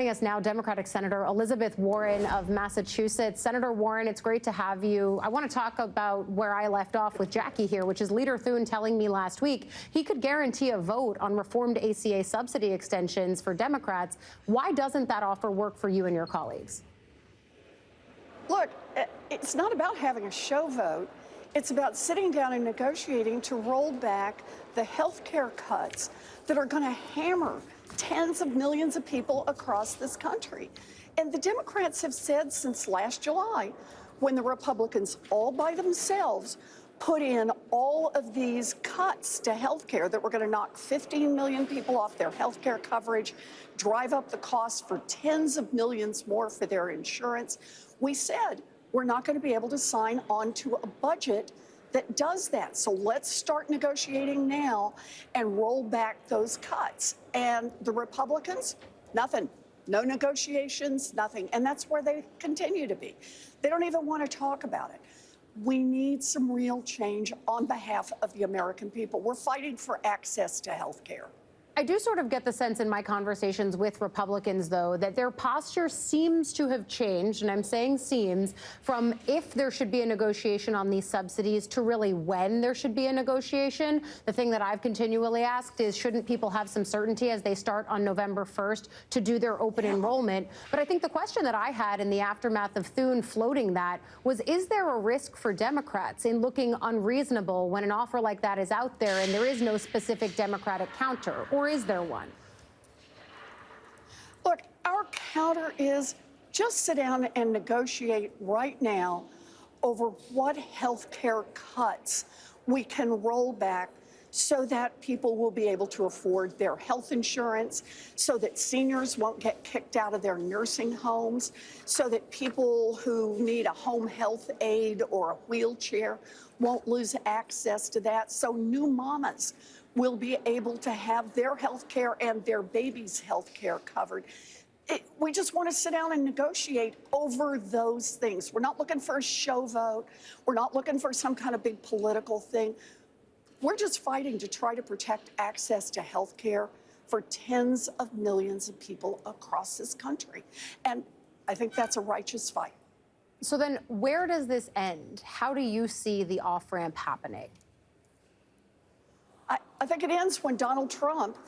Joining us now, Democratic Senator Elizabeth Warren of Massachusetts. Senator Warren, it's great to have you. I want to talk about where I left off with Jackie here, which is Leader Thune telling me last week he could guarantee a vote on reformed ACA subsidy extensions for Democrats. Why doesn't that offer work for you and your colleagues? Look, it's not about having a show vote. It's about sitting down and negotiating to roll back the health care cuts that are going to hammer tens of millions of people across this country. And the Democrats have said since last July, when the Republicans all by themselves put in all of these cuts to health care that were going to knock 15 million people off their health care coverage, drive up the cost for tens of millions more for their insurance, we said we're not going to be able to sign on to a budget that does that. So let's start negotiating now and roll back those cuts. And the Republicans, nothing. No negotiations, nothing. And that's where they continue to be. They don't even want to talk about it. We need some real change on behalf of the American people. We're fighting for access to health care. I do sort of get the sense in my conversations with Republicans, though, that their posture seems to have changed, and I'm saying seems, from if there should be a negotiation on these subsidies to really when there should be a negotiation. The thing that I've continually asked is, shouldn't people have some certainty as they start on November 1st to do their open enrollment? But I think the question that I had in the aftermath of Thune floating that was, is there a risk for Democrats in looking unreasonable when an offer like that is out there and there is no specific Democratic counter? Or is there one? Look, our counter is just sit down and negotiate right now over what health care cuts we can roll back so that people will be able to afford their health insurance, so that seniors won't get kicked out of their nursing homes, so that people who need a home health aide or a wheelchair won't lose access to that, so new mamas will be able to have their health care and their babies' health care covered. We just want to sit down and negotiate over those things. We're not looking for a show vote. We're not looking for some kind of big political thing. We're just fighting to try to protect access to health care for tens of millions of people across this country. And I think that's a righteous fight. So then where does this end? How do you see the off-ramp happening? I think it ends when Donald Trump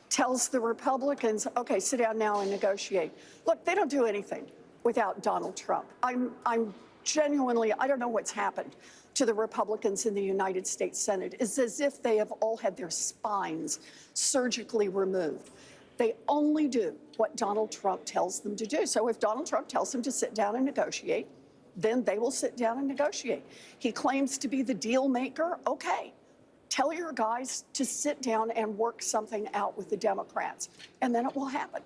tells the Republicans, okay, sit down now and negotiate. Look, they don't do anything without Donald Trump. I'm genuinely, I don't know what's happened to the Republicans in the United States Senate. It's as if they have all had their spines surgically removed. They only do what Donald Trump tells them to do. So if Donald Trump tells them to sit down and negotiate, then they will sit down and negotiate. He claims to be the deal maker. Okay. Tell your guys to sit down and work something out with the Democrats, and then it will happen.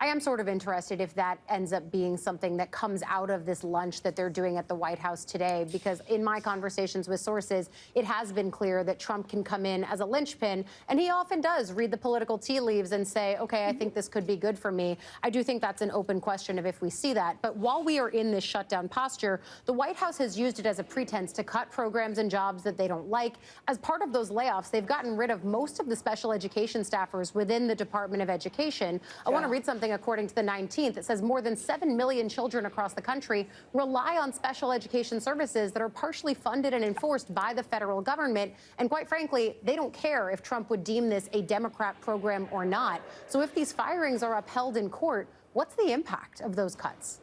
I am sort of interested if that ends up being something that comes out of this lunch that they're doing at the White House today, because in my conversations with sources, it has been clear that Trump can come in as a linchpin, and he often does read the political tea leaves and say, okay, I think this could be good for me. I do think that's an open question of if we see that. But while we are in this shutdown posture, the White House has used it as a pretense to cut programs and jobs that they don't like. As part of those layoffs, they've gotten rid of most of the special education staffers within the Department of Education. I want to read something according to the 19th. It says more than 7 million children across the country rely on special education services that are partially funded and enforced by the federal government. And quite frankly, they don't care if Trump would deem this a Democrat program or not. So if these firings are upheld in court, what's the impact of those cuts?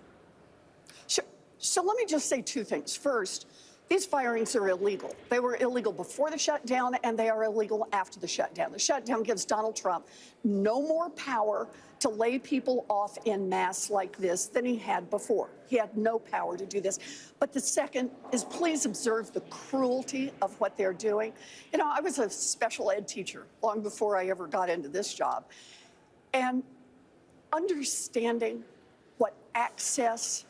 Sure. So let me just say two things. First, these firings are illegal. They were illegal before the shutdown, and they are illegal after the shutdown. The shutdown gives Donald Trump no more power to lay people off en masse like this than he had before. He had no power to do this. But the second is, please observe the cruelty of what they're doing. You know, I was a special ed teacher long before I ever got into this job. And understanding what access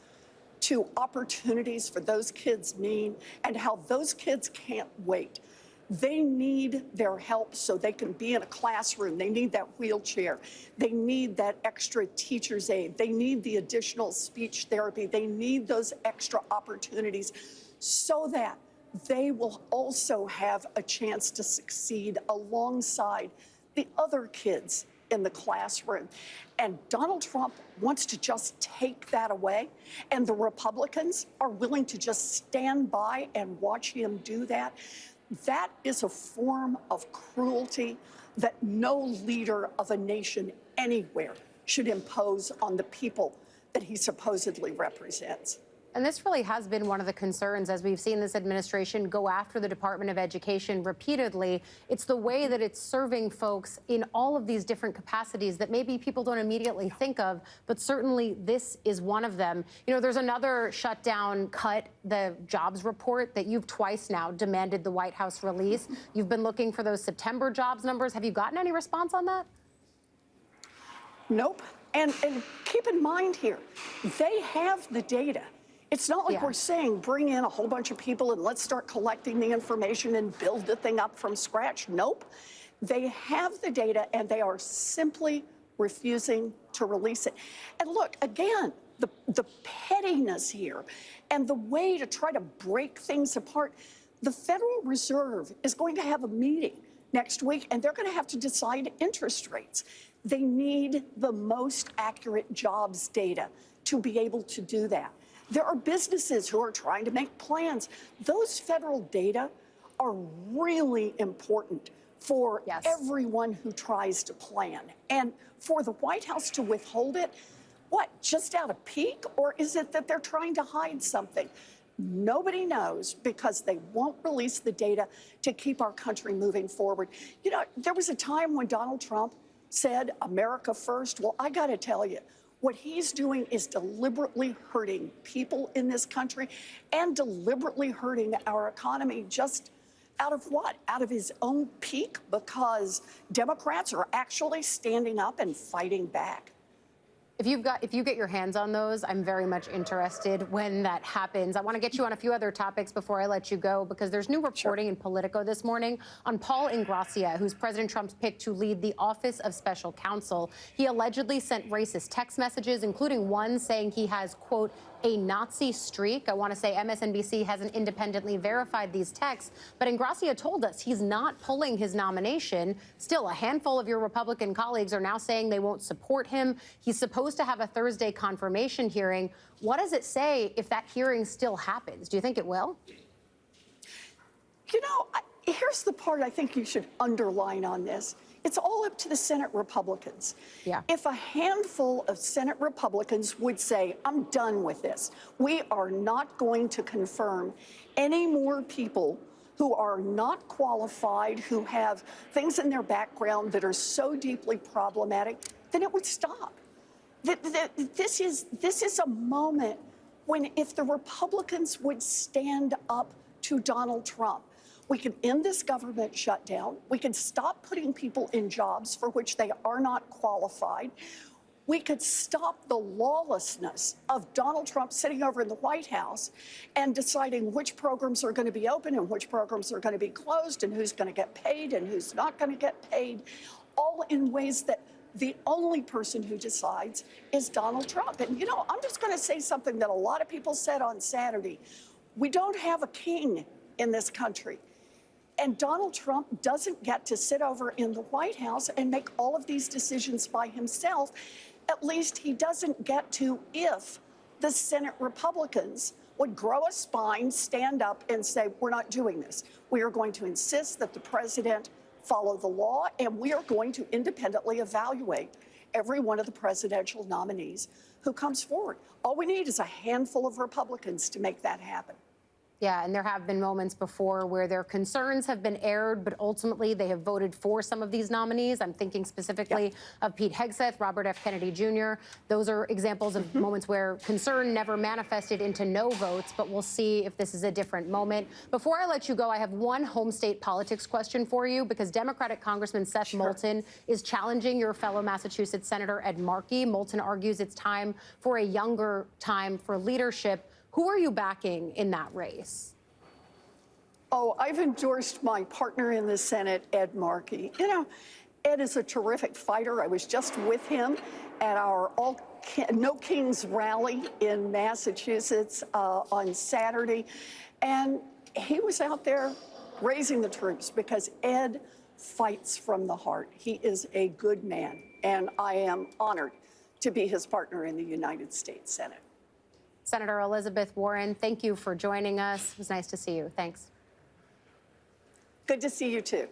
to opportunities for those kids mean and how those kids can't wait. They need their help so they can be in a classroom. They need that wheelchair. They need that extra teacher's aid. They need the additional speech therapy. They need those extra opportunities so that they will also have a chance to succeed alongside the other kids in the classroom. And Donald Trump wants to just take that away. And the Republicans are willing to just stand by and watch him do that. That is a form of cruelty that no leader of a nation anywhere should impose on the people that he supposedly represents. And this really has been one of the concerns as we've seen this administration go after the Department of Education repeatedly. It's the way that it's serving folks in all of these different capacities that maybe people don't immediately think of, but certainly this is one of them. You know, there's another shutdown cut, the jobs report that you've twice now demanded the White House release. You've been looking for those September jobs numbers. Have you gotten any response on that? Nope. And keep in mind here, they have the data. It's not like we're saying bring in a whole bunch of people and let's start collecting the information and build the thing up from scratch. Nope. They have the data and they are simply refusing to release it. And look, again, the pettiness here and the way to try to break things apart. The Federal Reserve is going to have a meeting next week and they're going to have to decide interest rates. They need the most accurate jobs data to be able to do that. There are businesses who are trying to make plans. Those federal data are really important for everyone who tries to plan. And for the White House to withhold it, what, just out of pique? Or is it that they're trying to hide something? Nobody knows because they won't release the data to keep our country moving forward. You know, there was a time when Donald Trump said, America first. Well, I got to tell you, what he's doing is deliberately hurting people in this country and deliberately hurting our economy just out of what? Out of his own pique, because Democrats are actually standing up and fighting back. If you get your hands on those, I'm very much interested when that happens. I want to get you on a few other topics before I let you go, because there's new reporting in Politico this morning on Paul Ingrassia, who's President Trump's pick to lead the Office of Special Counsel. He allegedly sent racist text messages, including one saying he has, quote, a Nazi streak. I want to say MSNBC hasn't independently verified these texts, but Ingrassia told us he's not pulling his nomination. Still, a handful of your Republican colleagues are now saying they won't support him. He's supposed to have a Thursday confirmation hearing. What does it say if that hearing still happens? Do you think it will? You know, here's the part I think you should underline on this. It's all up to the Senate Republicans. Yeah. If a handful of Senate Republicans would say, I'm done with this, we are not going to confirm any more people who are not qualified, who have things in their background that are so deeply problematic, then it would stop. This is a moment when if the Republicans would stand up to Donald Trump, we could end this government shutdown. We could stop putting people in jobs for which they are not qualified. We could stop the lawlessness of Donald Trump sitting over in the White House and deciding which programs are going to be open and which programs are going to be closed and who's going to get paid and who's not going to get paid, all in ways that the only person who decides is Donald Trump. And, you know, I'm just going to say something that a lot of people said on Saturday. We don't have a king in this country. And Donald Trump doesn't get to sit over in the White House and make all of these decisions by himself. At least he doesn't get to if the Senate Republicans would grow a spine, stand up and say, we're not doing this. We are going to insist that the president follow the law, and we are going to independently evaluate every one of the presidential nominees who comes forward. All we need is a handful of Republicans to make that happen. Yeah, and there have been moments before where their concerns have been aired, but ultimately they have voted for some of these nominees. I'm thinking specifically of Pete Hegseth, Robert F. Kennedy Jr. Those are examples of moments where concern never manifested into no votes, but we'll see if this is a different moment. Before I let you go, I have one home state politics question for you, because Democratic Congressman Seth Moulton is challenging your fellow Massachusetts Senator Ed Markey. Moulton argues it's time for a younger time for leadership. Who are you backing in that race? Oh, I've endorsed my partner in the Senate, Ed Markey. You know, Ed is a terrific fighter. I was just with him at our No Kings rally in Massachusetts on Saturday. And he was out there raising the troops because Ed fights from the heart. He is a good man, and I am honored to be his partner in the United States Senate. Senator Elizabeth Warren, thank you for joining us. It was nice to see you. Thanks. Good to see you, too.